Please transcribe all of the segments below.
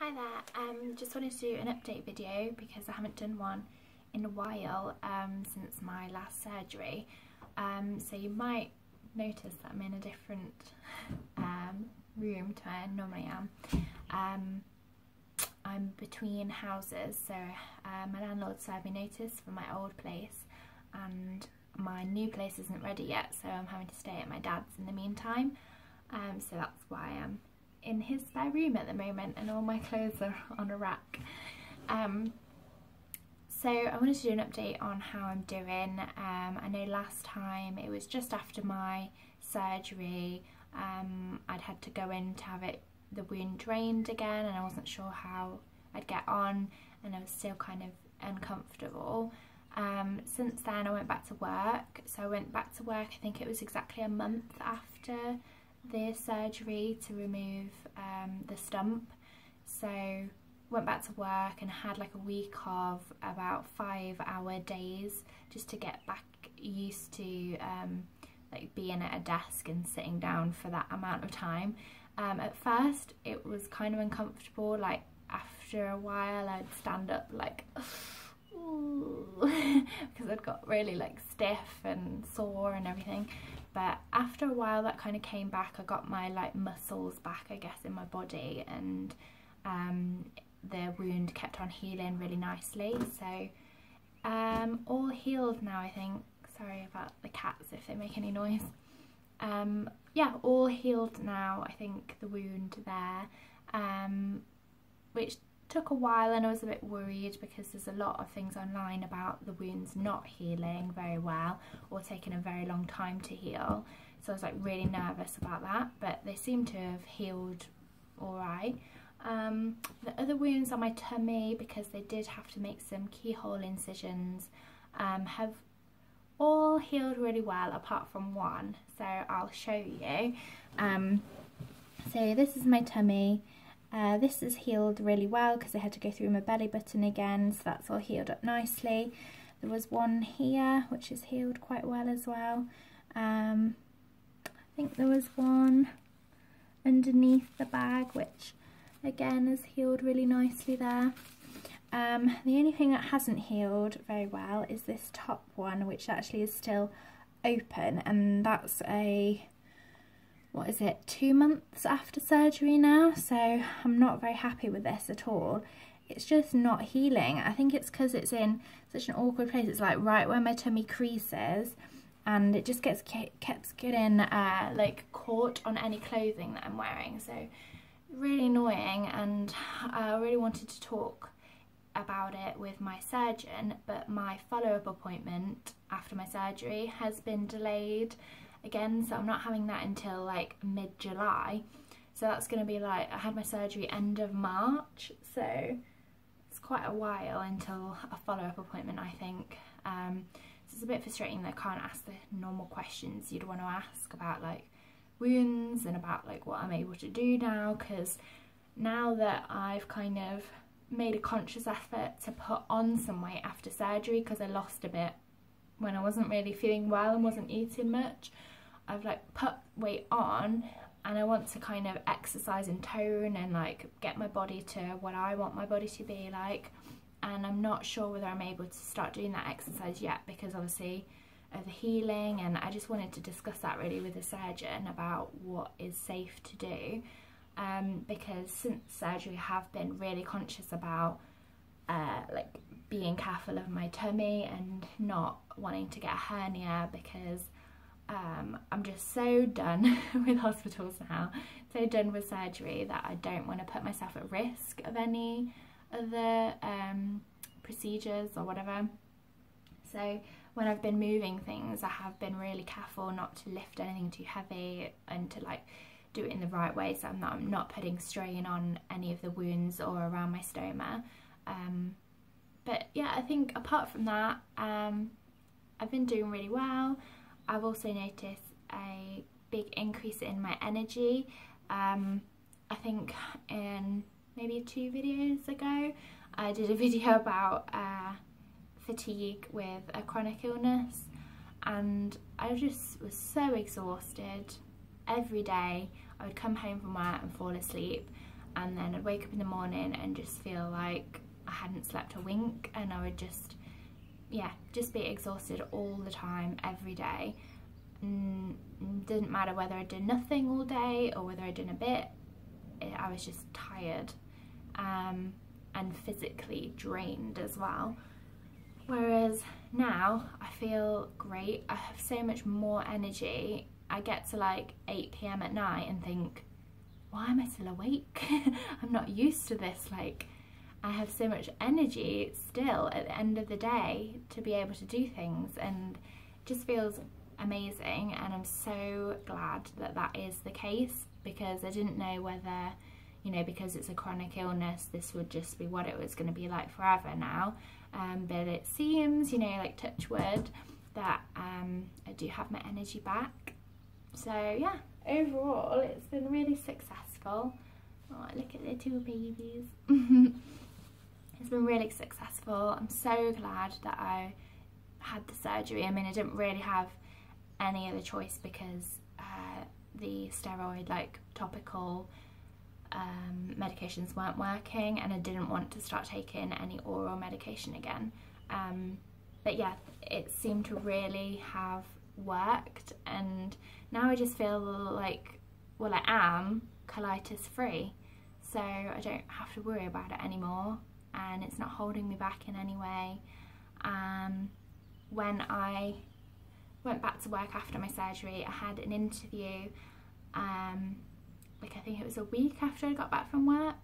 Hi there, just wanted to do an update video because I haven't done one in a while since my last surgery. So you might notice that I'm in a different room to where I normally am. I'm between houses, so my landlord served me notice for my old place and my new place isn't ready yet, so I'm having to stay at my dad's in the meantime. So that's why I'm in his spare room at the moment and all my clothes are on a rack. So I wanted to do an update on how I'm doing. I know last time it was just after my surgery. I'd had to go in to have the wound drained again, and I wasn't sure how I'd get on, and I was still kind of uncomfortable. Since then I went back to work. So I went back to work, I think it was exactly a month after the surgery to remove the stump. So went back to work and had like a week of about 5-hour days just to get back used to like being at a desk and sitting down for that amount of time. At first it was kind of uncomfortable, like after a while I'd stand up like because I'd got really like stiff and sore and everything. But after a while that kind of came back. I got my like muscles back, I guess, in my body, and the wound kept on healing really nicely. So all healed now, I think. Sorry about the cats if they make any noise. Yeah, all healed now, I think, the wound there, which took a while, and I was a bit worried because there's a lot of things online about the wounds not healing very well or taking a very long time to heal. So I was like really nervous about that, but they seem to have healed alright. The other wounds on my tummy, because they did have to make some keyhole incisions, have all healed really well apart from one, so I'll show you. So this is my tummy. This is healed really well because I had to go through my belly button again, so that's all healed up nicely. There was one here which is healed quite well as well. I think there was one underneath the bag which again is healed really nicely there. The only thing that hasn't healed very well is this top one, which actually is still open, and that's what is it, 2 months after surgery now, so I'm not very happy with this at all. It's just not healing. I think it's because it's in such an awkward place. It's like right where my tummy creases, and it just keeps getting like caught on any clothing that I'm wearing, so really annoying. And I really wanted to talk about it with my surgeon, but my follow-up appointment after my surgery has been delayed again, so I'm not having that until like mid-July. So that's going to be like, I had my surgery end of March, so it's quite a while until a follow-up appointment, I think. So it's a bit frustrating that I can't ask the normal questions you'd want to ask about like wounds and about like what I'm able to do now, because now that I've kind of made a conscious effort to put on some weight after surgery, because I lost a bit when I wasn't really feeling well and wasn't eating much, I've like put weight on, and I want to kind of exercise and tone and like get my body to what I want my body to be like, and I'm not sure whether I'm able to start doing that exercise yet because obviously of the healing, and I just wanted to discuss that really with the surgeon about what is safe to do, because since surgery I have been really conscious about like being careful of my tummy and not wanting to get a hernia, because I'm just so done with hospitals now, so done with surgery, that I don't want to put myself at risk of any of the procedures or whatever. So when I've been moving things, I have been really careful not to lift anything too heavy and to like do it in the right way, so I'm not putting strain on any of the wounds or around my stoma. But yeah, I think apart from that, I've been doing really well. I've also noticed a big increase in my energy. I think in maybe 2 videos ago, I did a video about fatigue with a chronic illness, and I just was so exhausted every day. I would come home from work and fall asleep, and then I'd wake up in the morning and just feel like I hadn't slept a wink, and I would just be exhausted all the time, every day. Didn't matter whether I did nothing all day or whether I did a bit, I was just tired, and physically drained as well. Whereas now I feel great. I have so much more energy. I get to like 8 p.m. at night and think, why am I still awake? I'm not used to this. Like, I have so much energy still at the end of the day to be able to do things, and it just feels amazing. And I'm so glad that that is the case, because I didn't know whether, you know, because it's a chronic illness, this would just be what it was going to be like forever now. But it seems, you know, like touch wood, that I do have my energy back. So yeah, overall it's been really successful. Oh, look at the two babies. It's been really successful. I'm so glad that I had the surgery. I mean, I didn't really have any other choice, because the steroid, like topical medications weren't working, and I didn't want to start taking any oral medication again. But yeah, it seemed to really have worked, and now I just feel like, well, I am colitis free, so I don't have to worry about it anymore, and it's not holding me back in any way. When I went back to work after my surgery, I had an interview, like I think it was a week after I got back from work,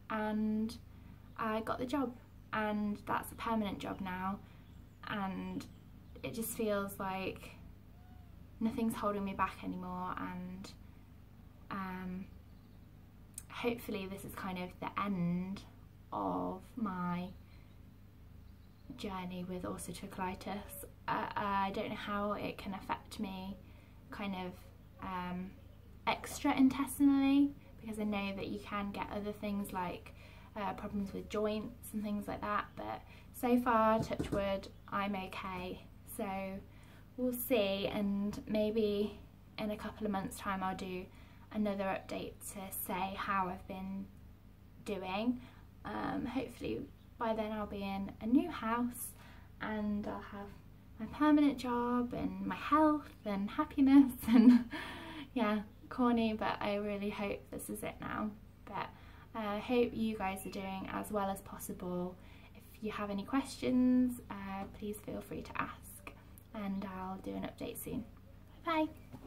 and I got the job, and that's a permanent job now, and it just feels like nothing's holding me back anymore. And hopefully this is kind of the end of my journey with ulcerative colitis. I don't know how it can affect me kind of extra intestinally, because I know that you can get other things like problems with joints and things like that, but so far, touch wood, I'm okay. So we'll see, and maybe in a couple of months' time I'll do another update to say how I've been doing. Hopefully by then I'll be in a new house, and I'll have my permanent job and my health and happiness, and yeah, corny, but I really hope this is it now. But I hope you guys are doing as well as possible. If you have any questions, please feel free to ask, and I'll do an update soon. Bye bye.